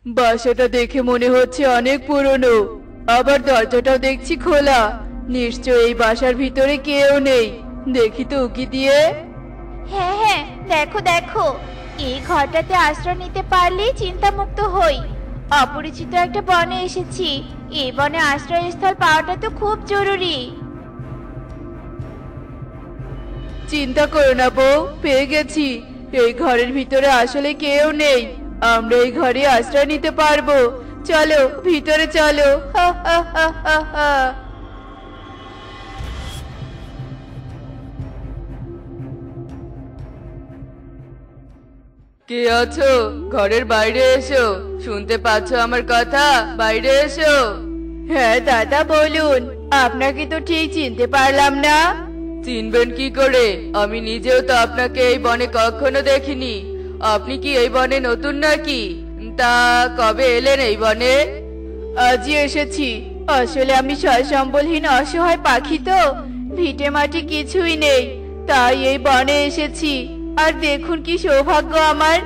বাসাটা দেখে মনে হচ্ছে অনেক পুরনো, আবার দরজাটাও দেখছি খোলা। নিশ্চয় এই বাসার ভিতরে কেউ নেই। দেখি তো উকি দিয়ে। হ্যাঁ হ্যাঁ, দেখো দেখো, এই ঘরটাতে আশ্রয় নিতে পারলেই চিন্তামুক্ত হই। অপরিচিত একটা বনে এসেছি, এই বনে আশ্রয়স্থল পাওয়াটা তো খুব জরুরি। চিন্তা করো না বউ, পেয়ে গেছি। এই ঘরের ভিতরে আসলে কেউ নেই। আমরা এই ঘরে আশ্রয় নিতে পারবো। চলো ভিতরে চলো। হা হা হা হা হা। কে আছো? ঘরের বাইরে এসো। শুনতে পাচ্ছো আমার কথা? বাইরে এসো। হ্যাঁ দাদা বলুন, আপনাকে তো ঠিক চিনতে পারলাম না। চিনবেন কি করে? আমি নিজেও তো আপনাকে এই বনে কখনো দেখিনি। আপনি কি এই বনে নতুন নাকি? তা কবে এলেন এই বনে? আজই এসেছি। আসলে আমি সম্বলহীন অসহায় পাখি তো, ভিটে মাটি কিছুই নেই, তাই এই বনে এসেছি। আর দেখুন কি সৌভাগ্য আমার,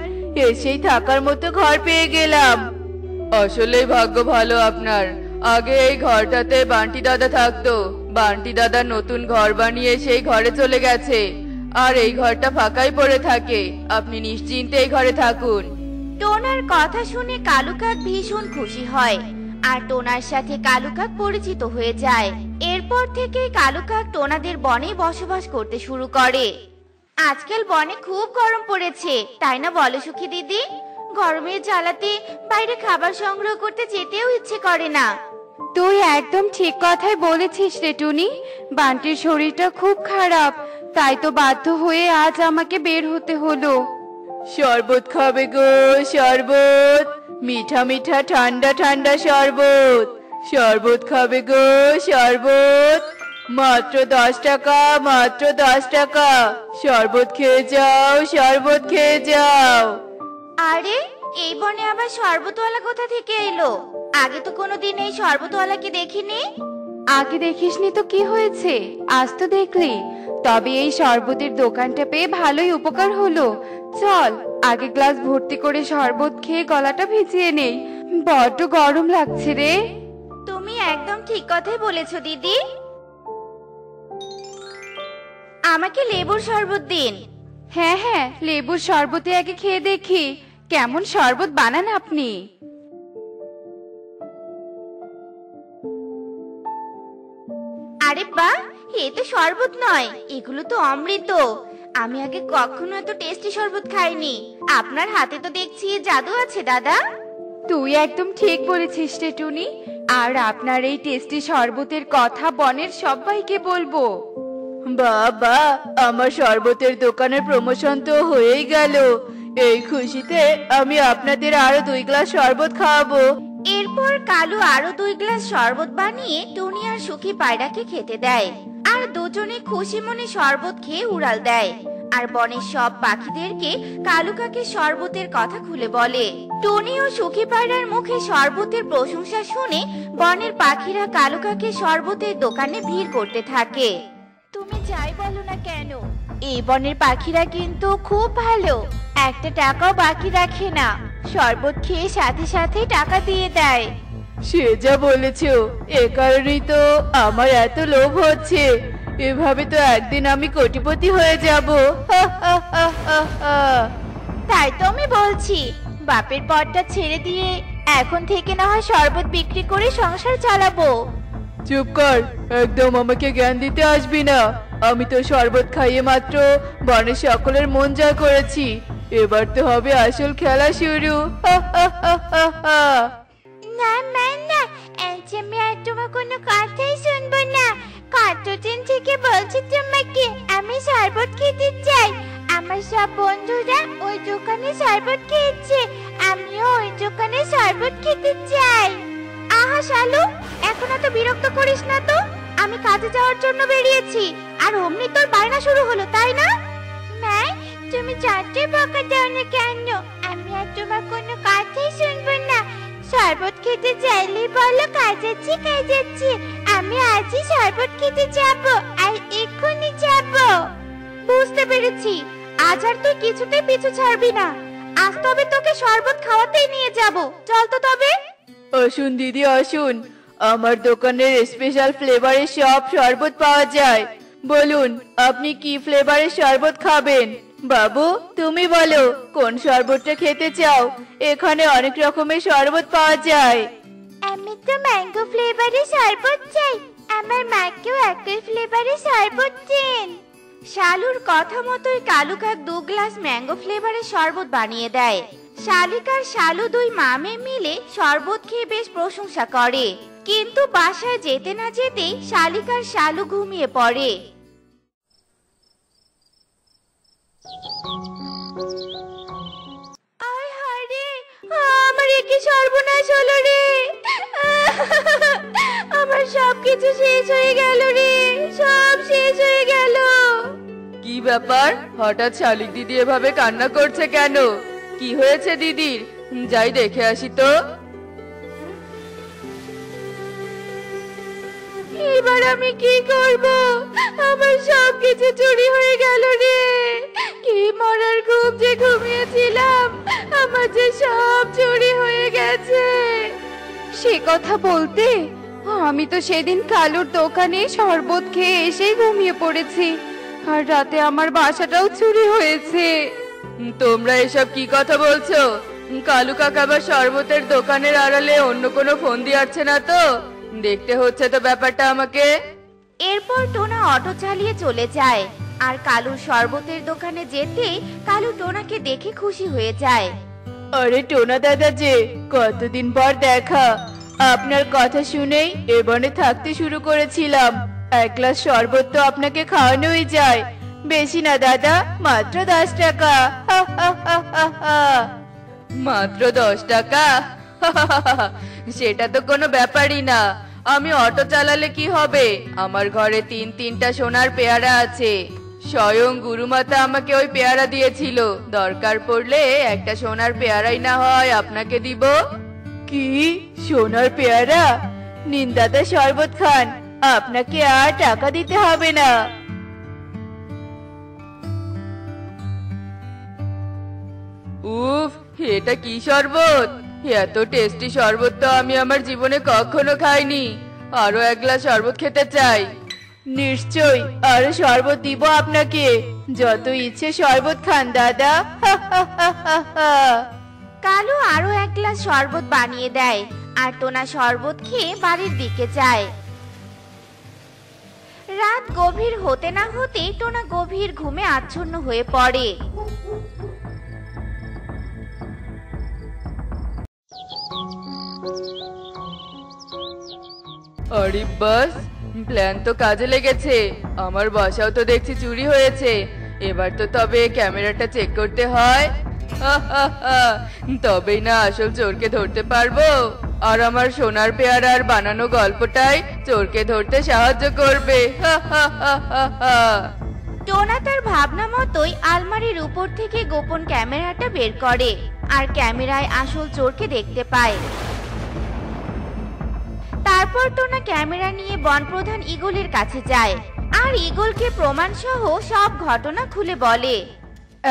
এসেই থাকার মতো ঘর পেয়ে গেলাম। আসলেই ভাগ্য ভালো আপনার। আগে এই ঘরটাতে বান্টি দাদা থাকতো। বান্টি দাদা নতুন ঘর বানিয়ে সেই ঘরে চলে গেছে, আর এই ঘরটা ফাঁকাই পড়ে থাকে। আপনি নিশ্চিন্তে এই ঘরে থাকুন। টোনার কথা শুনে কালু কাক ভীষণ খুশি হয়, আর টোনার সাথে কালু কাক পরিচিত হয়ে যায়। এরপর থেকে কালু কাক টোনাদের বনে বসবাস করতে শুরু করে। আজকাল বনে খুব গরম পড়েছে, তাই না বলো সুখী দিদি? গরমের জ্বালাতে বাইরে খাবার সংগ্রহ করতে যেতেও ইচ্ছে করে না। তুই একদম ঠিক কথাই বলেছিস রে টুনি। বান্টির শরীরটা খুব খারাপ, তাই তো বাধ্য হয়ে আজ আমাকে বের হতে হলো। শরবত খাবে গো, শরবত। মিঠা মিঠা ঠান্ডা ঠান্ডা শরবত। শরবত খাবে গো, শরবত। মাত্র 10 টাকা, মাত্র 10 টাকা। শরবত খেয়ে যাও, শরবত খেয়ে যাও। আরে, এই বনে আবার শরবতওয়ালা কোথা থেকে এলো? আগে তো কোনোদিন এই শরবতওয়ালাকে দেখিনি। আগে দেখিসনি তো কি হয়েছে, আজ তো দেখলি। তবে এই শরবতের দোকানটা পেয়ে ভালোই উপকার হলো। চল আগে গ্লাস ভর্তি করে শরবত খেয়ে গলাটা ভিজিয়ে নেই, বড্ড গরম লাগছে রে। তুমি একদম ঠিক কথাই বলেছো দিদি। আমাকে লেবুর শরবত দিন। হ্যাঁ হ্যাঁ, লেবুর শরবতে আগে খেয়ে দেখি কেমন শরবত বানান আপনি। আরে বাহ, এ তো শরবত নয়, এগুলো তো অমৃত। আমি আগে কখনো এত টেস্টি শরবত খাইনি। আপনার হাতে তো দেখছি জাদু আছে দাদা। তুই একদম ঠিক বলেছিস রে টুনি। আর আপনার এই টেস্টি শরবতের কথা বনের সবাইকে বলবো। বাবা, আমার শরবতের দোকানের প্রমোশন তো হয়েই গেল। এই খুশিতে আমি আপনাদের আরো 2 গ্লাস শরবত খাওয়াবো। এরপর কালু আরো 2 গ্লাস শরবত বানিয়ে টুনি আর সুখী পায়রাকে খেতে দেয়। আর দুজনে খুশি মনে শরবত খেয়ে উড়াল দেয়। আর বনের সব পাখিদেরকে কালু কাকের শরবতের কথা খুলে বলে। টুনি ও সুখী পায়রার মুখে শরবতের প্রশংসা শুনে বনের পাখিরা কালু কাকের শরবতের দোকানে ভিড় করতে থাকে। তুমি যাই বলো না কেন, এই বনের পাখিরা কিন্তু খুব ভালো, একটা টাকাও বাকি রাখে না। শরবত খেয়ে সাথে সাথে টাকা দিয়ে দেয়। সে যা বলেছো, এ কারণেই তো আমার এত লোভ হচ্ছে। এভাবে তো একদিন আমি কোটিপতি হয়ে যাব। হা হা হা হা হা। তাই তো আমি বলছি, বাপের পদটা ছেড়ে দিয়ে এখন থেকে না হয় শরবত বিক্রি করে সংসার চালাবো। চুপ কর, একদম আমাকে জ্ঞান দিতে আসবি না। আমি তো শরবত খাইয়ে মাত্র বনের সকলের মন জয় করেছি। এবার তো হবে আসল খেলা শুরু। হা হা হা হা হা। না মা না, আজ আমি আর তোমার কোনো কথাই শুনবো না। কতদিন থেকে বলছি তোমাকে আমি শরবত খেতে চাই। আমার সব বন্ধুরা ওই দোকানে শরবত খেয়েছে, আমিও ওই দোকানে শরবত খেতে চাই। আহা শালু, এখন এত বিরক্ত করিস না তো। আমি কাজে যাওয়ার জন্য বেরিয়েছি, আর অমনি তোর বায়না শুরু হলো, তাই না? মা, তুমি যতই বকা দাও না কেন, আমি আর তোমার কোনো কথাই শুনবো না। শরবত খেতে চাইলেই বলো কাজাচ্ছি কাজাচ্ছি। আমি আজই শরবত খেতে যাব, আর এক্ষুনি যাব। বুঝতে পেরেছি, আজ আর তুই কিছুতেই পিছু ছাড়বি না। আজ তবে তোকে শরবত খাওয়াতেই নিয়ে যাব, চল তো তবে। আসুন দিদি আসুন, আমার দোকানের স্পেশাল ফ্লেভারের সব শরবত পাওয়া যায়। বলুন আপনি কি ফ্লেভারের শরবত খাবেন? বাবু তুমি বলো কোন শরবতটা খেতে চাও, এখানে অনেক রকমের শরবত পাওয়া যায়। আমি তো ম্যাঙ্গো ফ্লেভারের শরবত চাই, আমার মাকেও একই ফ্লেভারের শরবত দিন। শালুর কথা মতোই কালু কাক 2 গ্লাস ম্যাঙ্গো ফ্লেভারের শরবত বানিয়ে দেয়। শালিকার শালু 2 মামে মিলে শরবত খেয়ে বেশ প্রশংসা করে, কিন্তু বাসায় যেতে না যেতেই শালিকার শালু ঘুমিয়ে পড়ে। আয় হায় রে, আমার কি সর্বনাশ হলো রে, আমার সবকিছু শেষ হয়ে গেল রে, সব শেষ হয়ে গেল। কি ব্যাপার, হঠাৎ শালিক দিদি এভাবে কান্না করছে কেন? কি হয়েছে দিদির? যাই দেখে আসি তো। এবার আমি কি করব, আমার সবকিছু চুরি হয়ে গেল রে, কি মরার ঘুম যে ঘুমিয়েছিলাম, আমার যে সব চুরি হয়ে গেছে। সে কথা বলতে, আমি তো সেদিন কালুর দোকানে শরবত খেয়ে এসেই ঘুমিয়ে পড়েছি, আর রাতে আমার বাসাটাও চুরি হয়েছে। তোমরা এসব কি কথা বলছো? কালু কাকা আবার শরবতের দোকানের আড়ালে অন্য কোনো ফোন দিয়ে আসছে না তো? দেখতে হচ্ছে তো ব্যাপারটা আমাকে। এরপর টোনা অটো চালিয়ে চলে যায়, আর কালুর শরবতের দোকানে যেতে কালু টোনাকে দেখে খুশি হয়ে যায়। আরে টোনা দাদা যে, কতদিন পর দেখা। আপনার কথা শুনেই এ বনে থাকতে শুরু করেছিলাম। 1 গ্লাস শরবত তো আপনাকে খাওয়ানোই যায়। বেশি না দাদা, মাত্র 10 টাকা। মাত্র 10 টাকা? সেটা তো কোনো ব্যাপারই না। আমি অটো চালালে কি হবে, আমার ঘরে 3টা সোনার পেয়ারা আছে। স্বয়ং গুরুমাতা আমাকে ওই পেয়ারা দিয়েছিল, দরকার পড়লে একটা সোনার পেয়ারাই না হয় আপনাকে দিব। কি সোনার পেয়ারা? নিন দাদা শরবত খান, আপনাকে আর টাকা দিতে হবে না। উফ, এটা কি শরবত? এত টেস্টি শরবত তো আমি আমার জীবনে কখনো খাইনি। আরো 1 গ্লাস শরবত খেতে চাই। নিশ্চয়ই, আরো শরবত দিব আপনাকে, যত ইচ্ছে শরবত খান দাদা। কালু আরো 1 গ্লাস শরবত বানিয়ে দেয়, আর টোনা শরবত খেয়ে বাড়ির দিকে যায়। রাত গভীর হতে না হতেই টোনা গভীর ঘুমে আচ্ছন্ন হয়ে পড়ে। আরে বাস, প্ল্যান তো কাজে লেগেছে। আমার বাসাও তো দেখছি চুরি হয়েছে। এবার তো তবে ক্যামেরাটা চেক করতে হয়। তবেই না আসল চোরকে ধরতে পারবো, আর আমার সোনার পেয়ারার বানানো গল্পটাই চোরকে ধরতে সাহায্য করবে। টোনা তার ভাবনা মতোই আলমারির উপর থেকে গোপন ক্যামেরাটা বের করে, আর ক্যামেরায় আসল চোরকে দেখতে পায়। তারপর টোনা ক্যামেরা নিয়ে বনপ্রধান ঈগলের কাছে যায়, আর ঈগলকে প্রমাণ সহ সব ঘটনা খুলে বলে।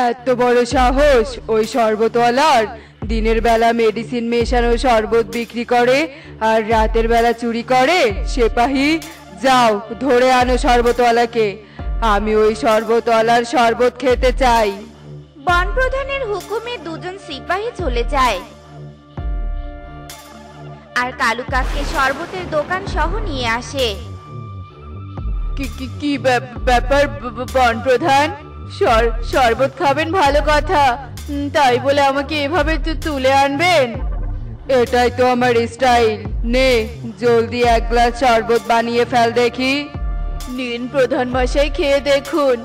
এত বড় সাহস ওই শরবতওয়ালার! দিনের বেলা মেডিসিন মেশানো শরবত বিক্রি করে আর রাতের বেলা চুরি করে। সিপাহী, যাও ধরে আনো শরবতওয়ালাকে, আমি ওই শরবতওয়ালার শরবত খেতে চাই। বনপ্রধানের হুকুমে 2জন সিপাহী চলে যায়, আর কালু কাককে শরবতের দোকান সহ নিয়ে আসে। কি ব্যাপার বনপ্রধান? শরবত খাবেন ভালো কথা, তাই বলে আমাকে এভাবে তুলে আনবেন? এটাই তো আমার স্টাইল। নে জলদি 1 গ্লাস শরবত বানিয়ে ফেল দেখি। নিন প্রধান মশাই, খেয়ে দেখুন।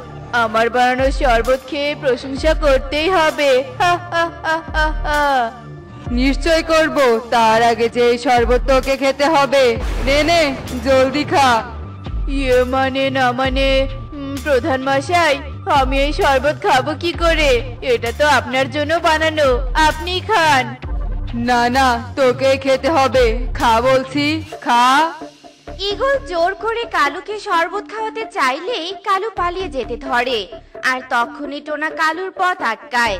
আমার বানানো শরবত খেয়ে প্রশংসা করতেই হবে। নিশ্চয় করব, তার আগে যে এই শরবত তোকে খেতে হবে। নে নে জলদি খা। ইয়ে মানে না মানে, প্রধান মশাই আমি এই শরবত খাবো কি করে? এটা তো আপনার জন্য বানানো, আপনি খান। না না, তোকে খেতে হবে, খা বলছি, খা। ঈগল জোর করে কালুকে শরবত খাওয়াতে চাইলেই কালু পালিয়ে যেতে ধরে, আর তখনই টোনা কালুর পথ আটকায়।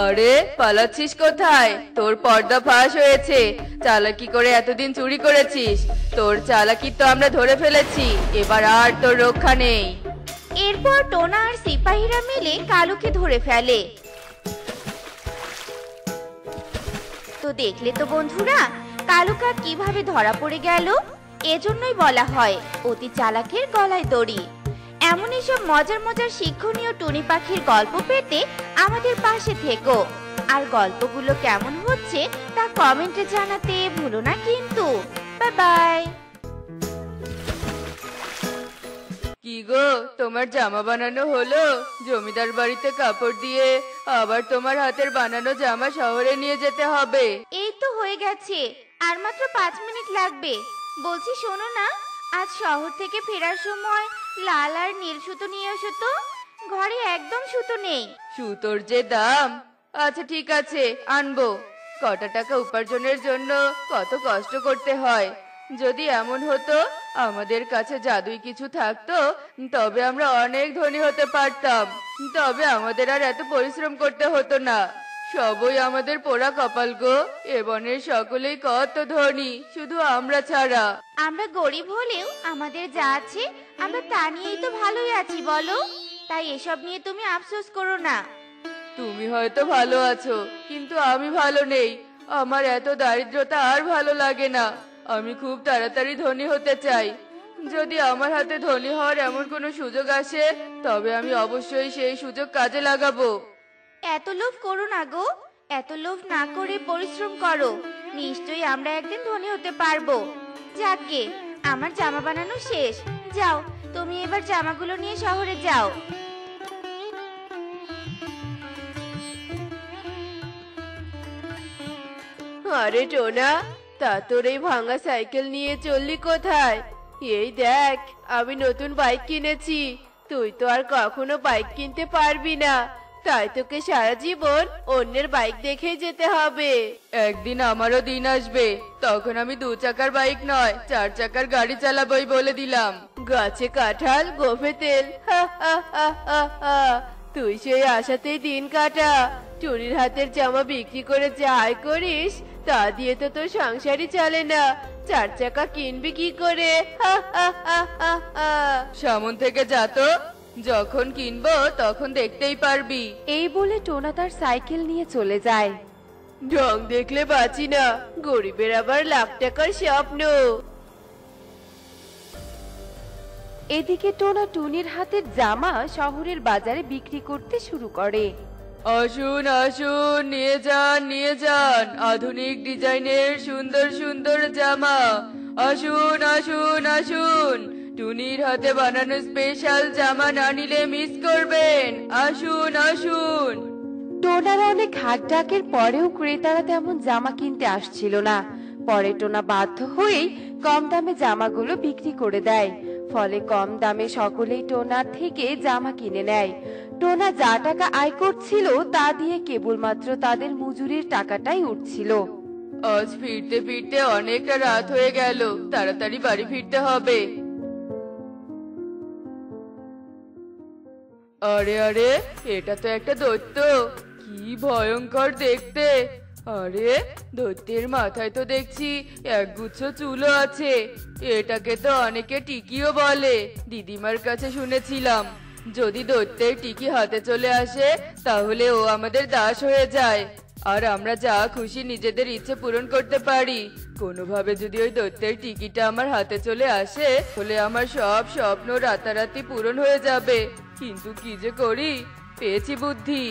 আরে পালাচ্ছিস কোথায়? তোর পর্দা ফাঁস হয়েছে। চালাকি করে এতদিন চুরি করেছিস, তোর চালাকি তো আমরা ধরে ফেলেছি, এবার আর তোর রক্ষা নেই। এরপর টোনা আর সিপাহীরা মিলে কালুকে ধরে ফেলে। তো দেখলে তো বন্ধুরা, কালু কাক কিভাবে ধরা পড়ে গেল। এজন্যই বলা হয় অতি চালাকের গলায় দড়ি। এমন এসব মজার মজার শিক্ষণীয় টুনি পাখির গল্প পেতে আমাদের পাশে থেকো। আর গল্পগুলো কেমন হচ্ছে তা কমেন্টে জানাতে ভুলো না কিন্তু। Bye bye. কি গো, তোমার জামা বানানো হলো? জমিদার বাড়িতে কাপড় দিয়ে আবার তোমার হাতের বানানো জামা শহরে নিয়ে যেতে হবে। এই তো হয়ে গেছে, আর মাত্র 5 মিনিট লাগবে। বলছি শোনো না, আজ শহর থেকে ফেরার সময় লাল আর নীল সুতো নিয়ে এসো তো। ঘরে একদম সুতো নেই। সুতোর যে দাম। আচ্ছা ঠিক আছে, আনবো। কটা টাকা উপার্জনের জন্য কত কষ্ট করতে হয়। যদি এমন হতো আমাদের কাছে জাদুই কিছু থাকতো, তবে আমরা অনেক ধনী হতে পারতাম। তবে আমাদের আর এত পরিশ্রম করতে হতো না। সবই আমাদের পোড়া কপাল গো। এ বনের সকলেই কত ধনী, শুধু আমরা ছাড়া। আমরা গরিব হলেও আমাদের যা আছে আমরা তা নিয়েই তো ভালোই আছি বলো। তাই এসব নিয়ে তুমি আফসোস করো না। তুমি হয়তো ভালো আছো, কিন্তু আমি ভালো নেই। আমার এত দারিদ্রতা আর ভালো লাগে না। আমি খুব তাড়াতাড়ি ধনী হতে চাই। যদি আমার হাতে ধনী হওয়ার এমন কোনো সুযোগ আসে, তবে আমি অবশ্যই সেই সুযোগ কাজে লাগাবো। এত লোভ করো না গো। এত লোভ না করে পরিশ্রম করো, নিশ্চয়ই আমরা একদিন ধনী হতে পারবো। যাকগে, আমার জামা বানানো শেষ। যাও, তুমি এবার জামাগুলো নিয়ে শহরে যাও। আরে টোনা, তা তোর এই ভাঙা সাইকেল নিয়ে চললি কোথায়? এই দেখ, আমি নতুন বাইক কিনেছি। তুই তো আর কখনো বাইক কিনতে পারবি না, তাই তোকে সারা জীবন অন্যের বাইক দেখেই যেতে হবে। একদিন আমারও দিন আসবে, তখন আমি 2 চাকার বাইক নয় 4 চাকার গাড়ি চালাবই বলে দিলাম। গাছে কাঁঠাল, গোফে তেল। হা হা হা হা হা। তুই সেই আশাতেই দিন কাটা। চুরির হাতের জামা বিক্রি করে যা আয় করিস, তা দিয়ে তো তোর সংসারই চলে না। 4 চাকা কিনবি কি করে? হা হা হা হা হা। সামন থেকে যা তো, যখন কিনবো তখন দেখতেই পারবি। এই বলে টোনা তার সাইকেল নিয়ে চলে যায়। ঢং দেখলে বাঁচি না, গরিবের আবার লাখ টাকার স্বপ্ন। এদিকে টোনা টুনির হাতের জামা শহরের বাজারে বিক্রি করতে শুরু করে। আসুন আসুন, নিয়ে যান নিয়ে যান, আধুনিক ডিজাইনের সুন্দর সুন্দর জামা। আসুন আসুন আসুন, টুনির হাতে বানানো স্পেশাল জামা না নিলে মিস করবেন। আসুন আসুন। টোনার অনেক হাক ডাকের পরেও ক্রেতারা তেমন জামা কিনতে আসছিল না। পরে টোনা বাধ্য হয়েই কম দামে জামাগুলো বিক্রি করে দেয়। ফলে কম দামে সকলেই টোনার থেকে জামা কিনে নেয়। টোনা যা টাকা আয় করছিল তা দিয়ে কেবলমাত্র তাদের মজুরির টাকাটাই উঠছিল। আজ ফিরতে ফিরতে অনেকটা রাত হয়ে গেল, তাড়াতাড়ি বাড়ি ফিরতে হবে। আরে আরে, এটা তো একটা দৈত্য। কি ভয়ঙ্কর দেখতে। আরে, দৈত্যের মাথায় তো দেখছি একগুচ্ছ চুলও আছে। এটাকে তো অনেকে টিকিও বলে। দিদিমার কাছে শুনেছিলাম, যদি দৈত্যের টিকি হাতে চলে আসে তাহলে ও আমাদের দাস হয়ে যায়, আর আমরা যা খুশি নিজেদের ইচ্ছে পূরণ করতে পারি। কোনোভাবে যদি ওই দৈত্যের টিকিটা আমার হাতে চলে আসে, তাহলে আমার সব স্বপ্ন রাতারাতি পূরণ হয়ে যাবে। কিন্তু কি যে করি, পেয়েছি বুদ্ধি।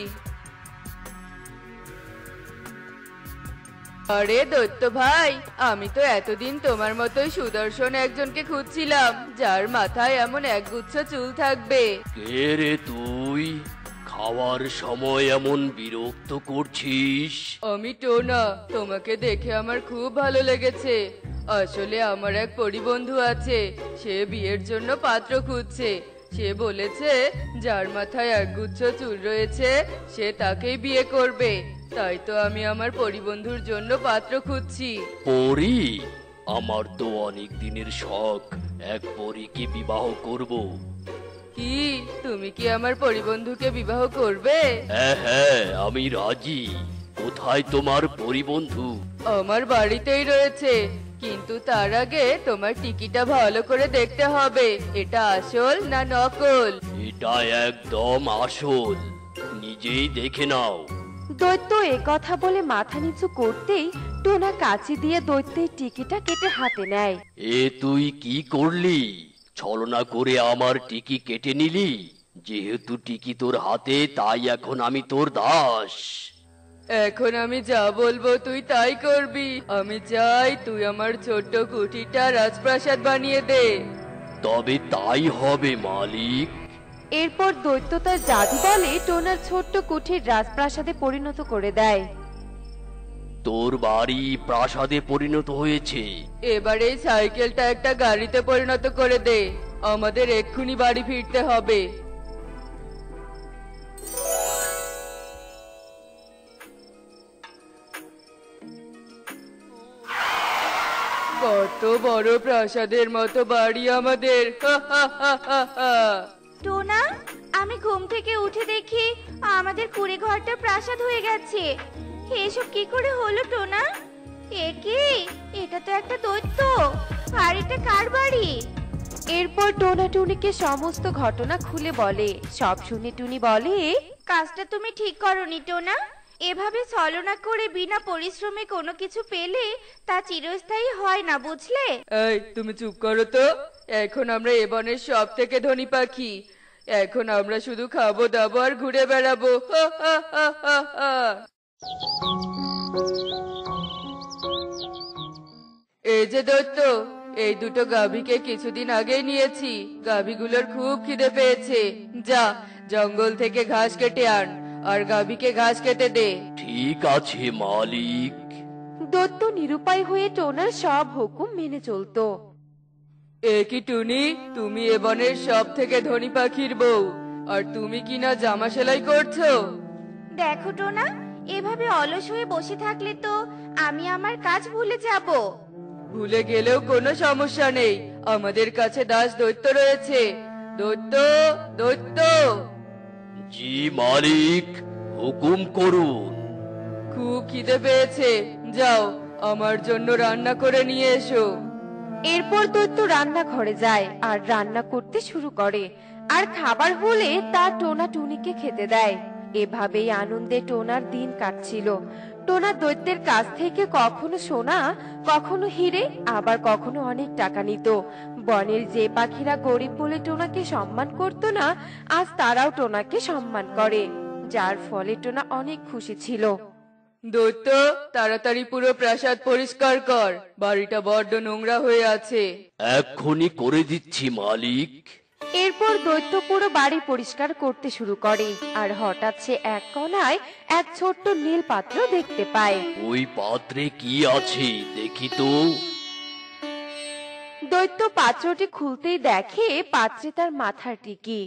আরে দৈত্য ভাই, আমি তো এতদিন তোমার মতোই সুদর্শন একজনকে খুঁজছিলাম, যার মাথায় এমন একগুচ্ছ চুল থাকবে। কে রে তুই? খাওয়ার সময় এমন বিরক্ত করছিস? আমি টোনা, তোমাকে দেখে আমার খুব ভালো লেগেছে। আসলে আমার এক পরিবন্ধু আছে, সে বিয়ের জন্য পাত্র খুঁজছে। সে বলেছে যার মাথায় একগুচ্ছ চুল রয়েছে সে তাকেই বিয়ে করবে। তাই তো আমি আমার পরিবন্ধুর জন্য পাত্র খুঁজছি। পরি? আমার তো অনেক দিনের শখ এক পরীকে বিবাহ করব। কি তুমি কি আমার পরিবন্ধুকে বিবাহ করবে? হ্যাঁ হ্যাঁ, আমি রাজি। কোথায় তোমার পরিবন্ধু? আমার বাড়িতেই রয়েছে, কিন্তু তার আগে তোমার টিকিটা ভালো করে দেখতে হবে, এটা আসল না নকল। এটা একদম আসল, নিজেই দেখে নাও। দৈত্য এ কথা বলে মাথা নিচু করতেই টোনা কাঁচি দিয়ে দৈত্যের টিকিটা কেটে হাতে নেয়। এ তুই কি করলি? ছলনা করে আমার টিকি কেটে নিলি। যেহেতু টিকি তোর হাতে, তাই এখন আমি তোর দাস। এখন আমি যা বলবো তুই তাই করবি। আমি চাই তুই আমার ছোট্ট কুঠিটা রাজপ্রাসাদ বানিয়ে দে। তবে তাই হবে মালিক। এরপর দৈত্য তার জাদু বলে টোনার ছোট্ট কুঠির রাজপ্রাসাদে পরিণত করে দেয়। তোর বাড়ি প্রাসাদে পরিণত হয়েছে। এবার এই সাইকেলটা একটা গাড়িতে পরিণত করে দে। আমাদের এক্ষুনি বাড়ি ফিরতে হবে। কত বড় প্রাসাদের মতো বাড়ি আমাদের। হা হা হা হা হা। টোনা, আমি ঘুম থেকে উঠে দেখি আমাদের কুড়ে ঘরটা প্রাসাদ হয়ে গেছে। এসব কি করে হলো টোনা? এ কি? এটা তো একটা দৈত্য। আর এটা কার বাড়ি? এরপর টোনা টুনিকে সমস্ত ঘটনা খুলে বলে। সব শুনে টুনি বলে, কাজটা তুমি ঠিক করনি টোনা। এভাবে ছলনা করে বিনা পরিশ্রমে কোনো কিছু পেলে তা চিরস্থায়ী হয় না, বুঝলে? এই তুমি চুপ করো তো। এখন আমরা এ বনের সব থেকে ধনী পাখি। এখন আমরা শুধু খাবো দাবো আর ঘুরে বেড়াবো। হা হা হা হা হা। এই যে দৈত্য, এই দুটো গাভীকে কিছুদিন আগেই নিয়েছি। গাভীগুলোর খুব খিদে পেয়েছে। যা জঙ্গল থেকে ঘাস কেটে আন, আর গাভীকে ঘাস খেতে দে। ঠিক আছে মালিক। দৈত্য নিরুপায় হয়ে টোনার সব হুকুম মেনে চলতো। এ কি টুনি, তুমি এ বনের সব থেকে ধনী পাখির বউ, আর তুমি কিনা জামা সেলাই করছো? দেখো টোনা, এভাবে অলস হয়ে বসে থাকলে তো আমি আমার কাজ ভুলে যাব। ভুলে গেলেও কোনো সমস্যা নেই, আমাদের কাছে দাস দৈত্য রয়েছে। দৈত্য, দৈত্য। জি মালিক, হুকুম করুন। খুব খিদে পেয়েছে, যাও আমার জন্য রান্না করে নিয়ে এসো। এরপর দৈত্য রান্নাঘরে যায় আর রান্না করতে শুরু করে। আর খাবার হলে তা টোনা টুনিকে খেতে দেয়। এভাবেই আনন্দে টোনার দিন কাটছিল। টোনা দৈত্যের কাছ থেকে কখনো সোনা, কখনো হিরে, আবার কখনো অনেক টাকা নিত। বনের যে পাখিরা গরিব বলে টোনাকে সম্মান করত না, আজ তারাও টোনাকে সম্মান করে, যার ফলে টোনা অনেক খুশি ছিল। দৈত্য, তাড়াতাড়ি পুরো প্রাসাদ পরিষ্কার কর, বাড়িটা বড্ড নোংরা হয়ে আছে। এক্ষুনি করে দিচ্ছি মালিক। এরপর দৈত্য পুরো বাড়ি পরিষ্কার করতে শুরু করে। আর হঠাৎ সে এক কোণায় এক ছোট্ট নীল পাত্র দেখতে পায়। ওই পাত্রে কি আছে দেখি তো। দৈত্য পাত্রটি খুলতেই দেখে পাত্রে তার মাথার টিকি।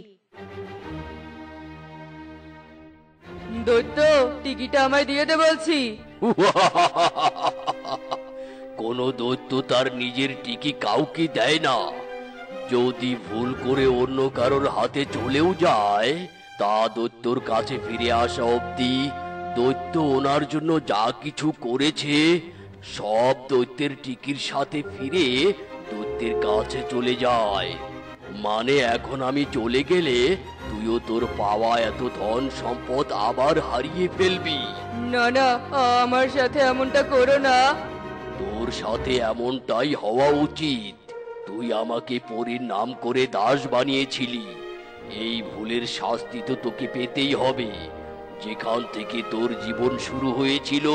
দৈত্য, টিকিটা আমায় দিয়ে দে বলছি। কোন দৈত্য তার নিজের টিকি কাউকে দেয় না। যদি ভুল করে অন্য কারোর হাতে চলেও যায়, তা দৈত্যর কাছে ফিরে আসা অবধি দৈত্য ওনার জন্য যা কিছু করেছে সব দৈত্যের টিকির সাথে ফিরে দৈত্যের কাছে চলে যায়। মানে এখন আমি চলে গেলে তুইও তোর পাওয়া এত ধন সম্পদ আবার হারিয়ে ফেলবি। না না, আমার সাথে এমনটা করো না। তোর সাথে এমনটাই হওয়া উচিত। তুই আমাকে পরীর নাম করে দাস বানিয়েছিলি। এই ভুলের শাস্তি তো তোকে পেতেই হবে। যেখান থেকে তোর জীবন শুরু হয়েছিল,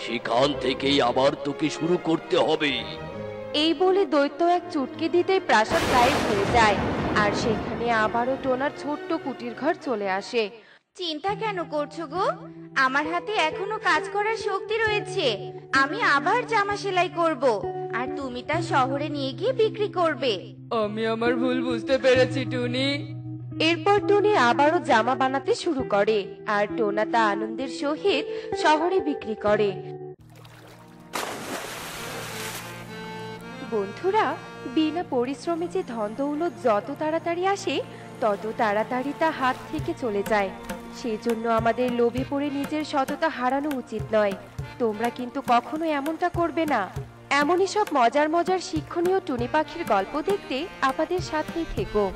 সেখান থেকেই আবার তোকে শুরু করতে হবে। এই বলে দৈত্য এক চুটকি দিতেই প্রাসাদ গায়েব হয়ে যায়। আর সেখানে আবারও টোনার ছোট্ট কুটির ঘর চলে আসে। চিন্তা কেন করছো গো? আমার হাতে এখনো কাজ করার শক্তি রয়েছে। আমি আবার জামা সেলাই করব, আর তুমি তা শহরে নিয়ে গিয়ে বিক্রি করবে। আমি আমার ভুল বুঝতে পেরেছি টুনি। এরপর টুনি আবারও জামা বানাতে শুরু করে, আর টোনা তা আনন্দের সহিত শহরে বিক্রি করে। বন্ধুরা, বিনা পরিশ্রমে যে ধন দৌলত যত তাড়াতাড়ি আসে তত তাড়াতাড়ি তা হাত থেকে চলে যায়। সেজন্য আমাদের লোভে পড়ে নিজের সততা হারানো উচিত নয়। তোমরা কিন্তু কখনো এমনটা করবে না। এমনই সব মজার মজার শিক্ষণীয় টুনি পাখির গল্প দেখতে আমাদের সাথেই থেকো।